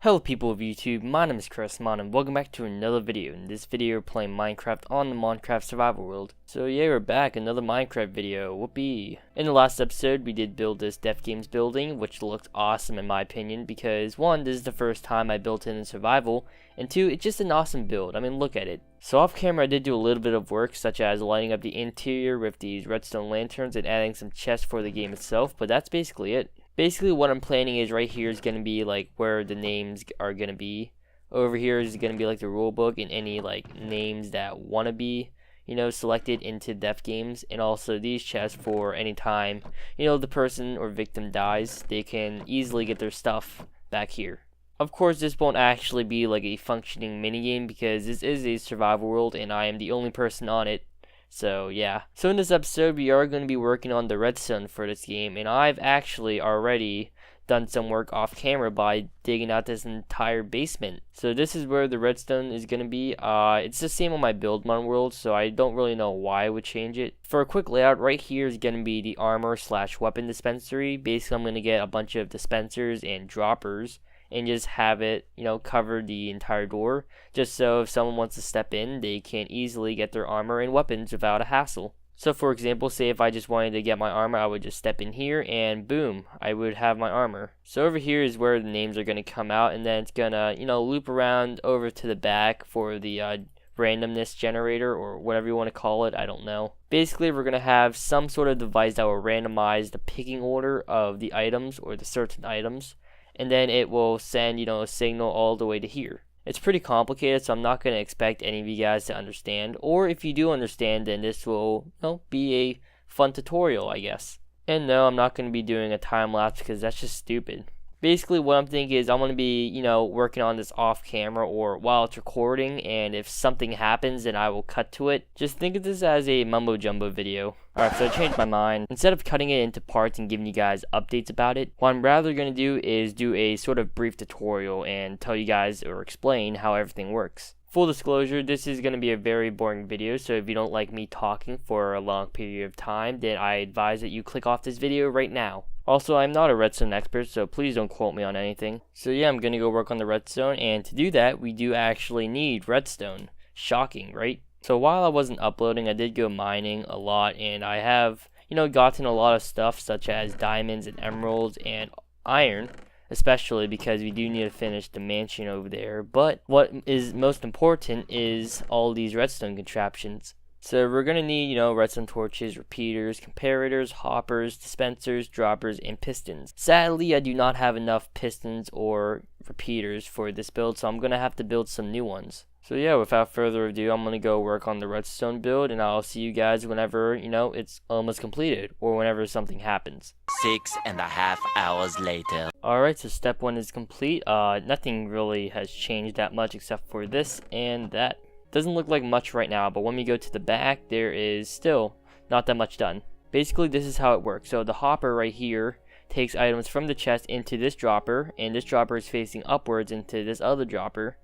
Hello people of YouTube, my name is Chrismon and welcome back to another video. In this video we're playing Minecraft on the Moncraft survival world. So yeah, we're back, another Minecraft video, whoopee. In the last episode we did build this Def Games building, which looked awesome in my opinion because one, this is the first time I built it in survival, and two, it's just an awesome build. I mean, look at it. So off camera I did do a little bit of work, such as lighting up the interior with these redstone lanterns and adding some chests for the game itself, but that's basically it. Basically what I'm planning is right here is going to be like where the names are going to be. Over here is going to be like the rule book and any like names that want to be, selected into Def Games. And also these chests for any time, the person or victim dies, they can easily get their stuff back here. Of course, this won't actually be like a functioning minigame because this is a survival world and I am the only person on it. So yeah. So in this episode we are going to be working on the redstone for this game, and I've actually already done some work off camera by digging out this entire basement. So this is where the redstone is going to be. It's the same on my build mon world, so I don't really know why I would change it. For a quick layout, right here is going to be the armor / weapon dispensary. Basically I'm going to get a bunch of dispensers and droppers and just have it, cover the entire door, just so if someone wants to step in, they can easily get their armor and weapons without a hassle. So for example, say if I just wanted to get my armor, I would just step in here and boom, I would have my armor. So over here is where the names are going to come out, and then it's going to, loop around over to the back for the randomness generator or whatever you want to call it, I don't know. Basically we're going to have some sort of device that will randomize the picking order of the items or the certain items, and then it will send, a signal all the way to here. It's pretty complicated, so I'm not going to expect any of you guys to understand, or if you do understand, then this will, be a fun tutorial, I guess. And no, I'm not going to be doing a time lapse because that's just stupid. Basically what I'm thinking is I'm going to be, working on this off camera or while it's recording, and if something happens then I will cut to it. Just think of this as a mumbo jumbo video. Alright, so I changed my mind. Instead of cutting it into parts and giving you guys updates about it, what I'm rather going to do is do a sort of brief tutorial and tell you guys or explain how everything works. Full disclosure, this is going to be a very boring video, so if you don't like me talking for a long period of time, then I advise that you click off this video right now. Also, I'm not a redstone expert, so please don't quote me on anything. So yeah, I'm going to go work on the redstone, and to do that, we do actually need redstone. Shocking, right? So while I wasn't uploading, I did go mining a lot, and I have, gotten a lot of stuff such as diamonds and emeralds and iron, especially because we do need to finish the mansion over there. But what is most important is all these redstone contraptions. So we're going to need, redstone torches, repeaters, comparators, hoppers, dispensers, droppers, and pistons. Sadly, I do not have enough pistons or repeaters for this build, so I'm going to have to build some new ones. So yeah, without further ado, I'm going to go work on the redstone build, and I'll see you guys whenever, it's almost completed, or whenever something happens. 6.5 hours later. Alright, so step 1 is complete. Nothing really has changed that much except for this and that. Doesn't look like much right now, but when we go to the back, there is still not that much done. Basically, this is how it works. So the hopper right here takes items from the chest into this dropper, and this dropper is facing upwards into this other dropper,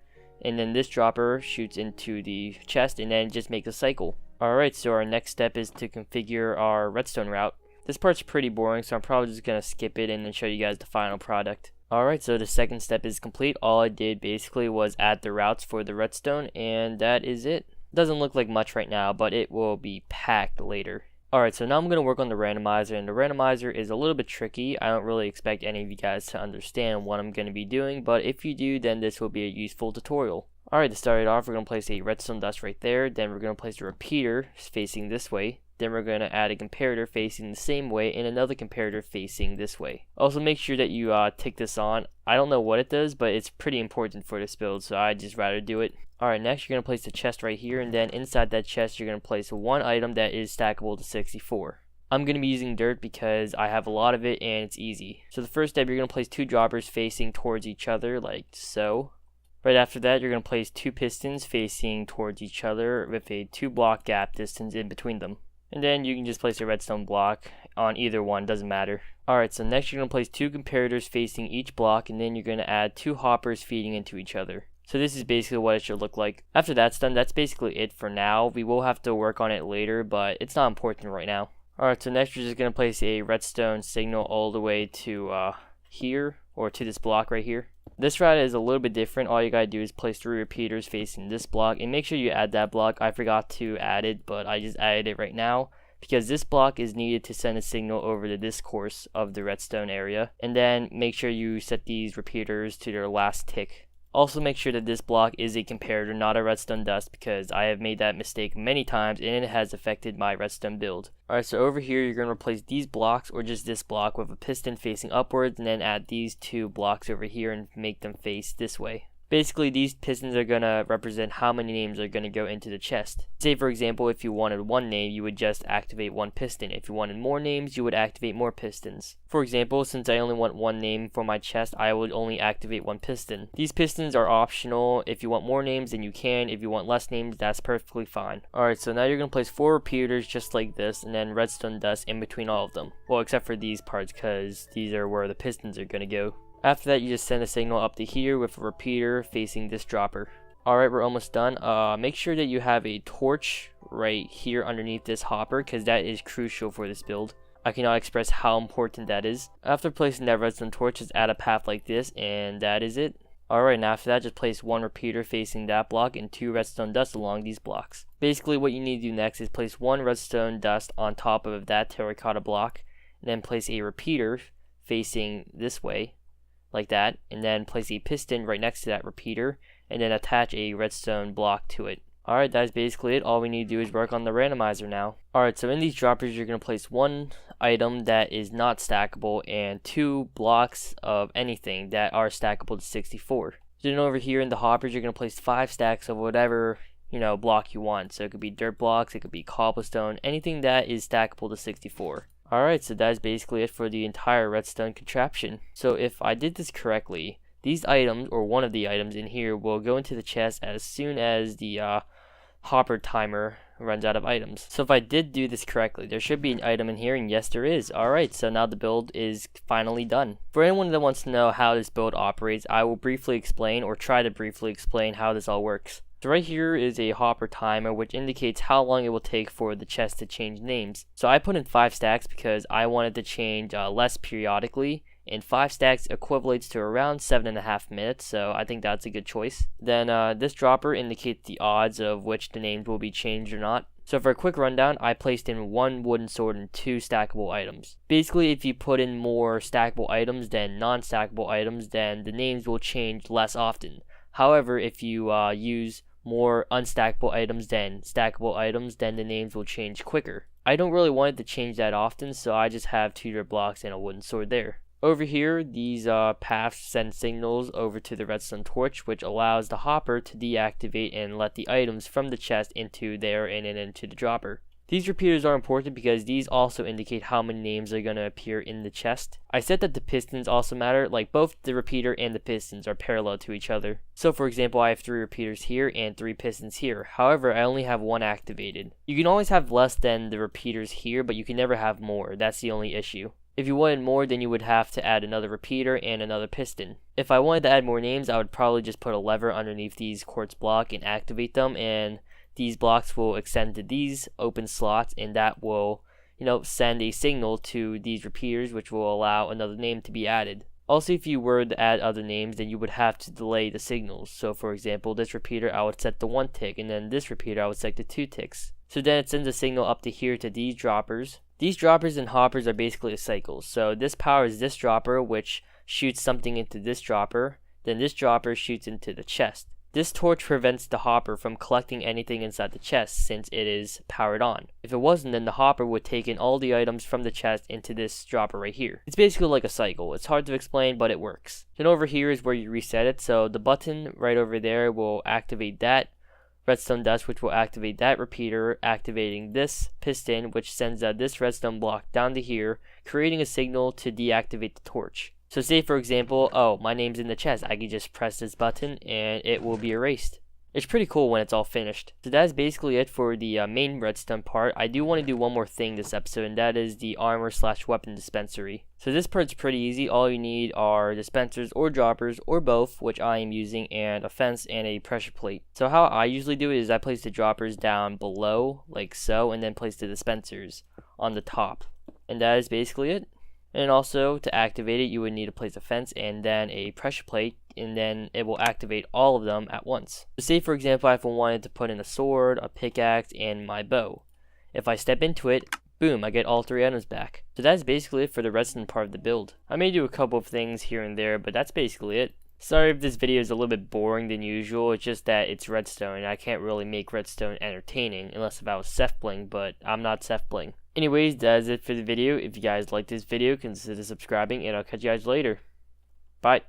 and then this dropper shoots into the chest and then just makes a cycle. Alright, so our next step is to configure our redstone route. This part's pretty boring, so I'm probably just going to skip it and then show you guys the final product. Alright, so the second step is complete. All I did basically was add the routes for the redstone, and that is it. Doesn't look like much right now, but it will be packed later. Alright, so now I'm going to work on the randomizer, and the randomizer is a little bit tricky. I don't really expect any of you guys to understand what I'm going to be doing, but if you do, then this will be a useful tutorial. Alright, to start it off, we're going to place a redstone dust right there, then we're going to place a repeater facing this way. Then we're going to add a comparator facing the same way and another comparator facing this way. Also make sure that you tick this on. I don't know what it does, but it's pretty important for this build, so I'd just rather do it. Alright, next you're going to place the chest right here, and then inside that chest you're going to place one item that is stackable to 64. I'm going to be using dirt because I have a lot of it and it's easy. So the first step, you're going to place 2 droppers facing towards each other like so. Right after that, you're going to place 2 pistons facing towards each other with a 2 block gap distance in between them. And then you can just place a redstone block on either one, doesn't matter. Alright, so next you're going to place 2 comparators facing each block, and then you're going to add 2 hoppers feeding into each other. So this is basically what it should look like. After that's done, that's basically it for now. We will have to work on it later, but it's not important right now. Alright, so next you're just going to place a redstone signal all the way to here. or to this block right here. This route is a little bit different. All you gotta do is place 3 repeaters facing this block, and make sure you add that block. I forgot to add it, but I just added it right now because this block is needed to send a signal over to this course of the redstone area. And then make sure you set these repeaters to their last tick. Also make sure that this block is a comparator, not a redstone dust, because I have made that mistake many times and it has affected my redstone build. Alright, so over here you're going to replace these blocks, or just this block, with a piston facing upwards, and then add these 2 blocks over here and make them face this way. Basically, these pistons are going to represent how many names are going to go into the chest. Say for example, if you wanted 1 name, you would just activate 1 piston. If you wanted more names, you would activate more pistons. For example, since I only want 1 name for my chest, I would only activate 1 piston. These pistons are optional. If you want more names, then you can. If you want less names, that's perfectly fine. Alright, so now you're going to place 4 repeaters just like this, and then redstone dust in between all of them. Well, except for these parts, because these are where the pistons are going to go. After that, you just send a signal up to here with a repeater facing this dropper. Alright, we're almost done. Make sure that you have a torch right here underneath this hopper, because that is crucial for this build. I cannot express how important that is. After placing that redstone torch, just add a path like this, and that is it. Alright, and after that, just place 1 repeater facing that block and 2 redstone dust along these blocks. Basically, what you need to do next is place 1 redstone dust on top of that terracotta block, and then place a repeater facing this way, like that, and then place a piston right next to that repeater, and then attach a redstone block to it. Alright, that's basically it. All we need to do is work on the randomizer now. Alright, so in these droppers, you're going to place 1 item that is not stackable and 2 blocks of anything that are stackable to 64. Then over here in the hoppers, you're going to place 5 stacks of whatever, block you want. So it could be dirt blocks, it could be cobblestone, anything that is stackable to 64. Alright, so that is basically it for the entire redstone contraption. So if I did this correctly, these items, or one of the items in here, will go into the chest as soon as the hopper timer runs out of items. So if I did do this correctly, there should be an item in here, and yes there is. Alright, so now the build is finally done. For anyone that wants to know how this build operates, I will briefly explain, or try to briefly explain, how this all works. So right here is a hopper timer, which indicates how long it will take for the chest to change names. So I put in 5 stacks because I wanted to change less periodically, and 5 stacks equates to around 7.5 minutes, so I think that's a good choice. Then this dropper indicates the odds of which the names will be changed or not. So for a quick rundown, I placed in 1 wooden sword and 2 stackable items. Basically, if you put in more stackable items than non-stackable items, then the names will change less often. However, if you use more unstackable items than stackable items, then the names will change quicker. I don't really want it to change that often, so I just have 2 dirt blocks and a wooden sword there. Over here, these paths send signals over to the redstone torch, which allows the hopper to deactivate and let the items from the chest into there and then into the dropper. These repeaters are important because these also indicate how many names are going to appear in the chest. I said that the pistons also matter, like both the repeater and the pistons are parallel to each other. So for example, I have 3 repeaters here and 3 pistons here. However, I only have 1 activated. You can always have less than the repeaters here, but you can never have more. That's the only issue. If you wanted more, then you would have to add another repeater and another piston. If I wanted to add more names, I would probably just put a lever underneath these quartz block and activate them, and these blocks will extend to these open slots, and that will, send a signal to these repeaters, which will allow another name to be added. Also, if you were to add other names, then you would have to delay the signals. So for example, this repeater I would set to 1 tick, and then this repeater I would set to 2 ticks. So then it sends a signal up to here to these droppers. These droppers and hoppers are basically a cycle. So this powers this dropper, which shoots something into this dropper. Then this dropper shoots into the chest. This torch prevents the hopper from collecting anything inside the chest since it is powered on. If it wasn't, then the hopper would take in all the items from the chest into this dropper right here. It's basically like a cycle. It's hard to explain, but it works. Then over here is where you reset it. So the button right over there will activate that redstone dust, which will activate that repeater, activating this piston, which sends this redstone block down to here, creating a signal to deactivate the torch. So say for example, oh, my name's in the chest, I can just press this button and it will be erased. It's pretty cool when it's all finished. So that's basically it for the main redstone part. I do want to do one more thing this episode, and that is the armor/weapon dispensary. So this part's pretty easy. All you need are dispensers or droppers or both, which I am using, and a fence and a pressure plate. So how I usually do it is I place the droppers down below like so, and then place the dispensers on the top. And that is basically it. And also, to activate it, you would need to place a fence and then a pressure plate, and then it will activate all of them at once. So say for example, if I wanted to put in a sword, a pickaxe, and my bow. If I step into it, boom, I get all 3 items back. So that's basically it for the redstone part of the build. I may do a couple of things here and there, but that's basically it. Sorry if this video is a little bit boring than usual, it's just that it's redstone and I can't really make redstone entertaining unless if I was Seth-Bling, but I'm not Seth-Bling. Anyways, that is it for the video. If you guys like this video, consider subscribing and I'll catch you guys later. Bye.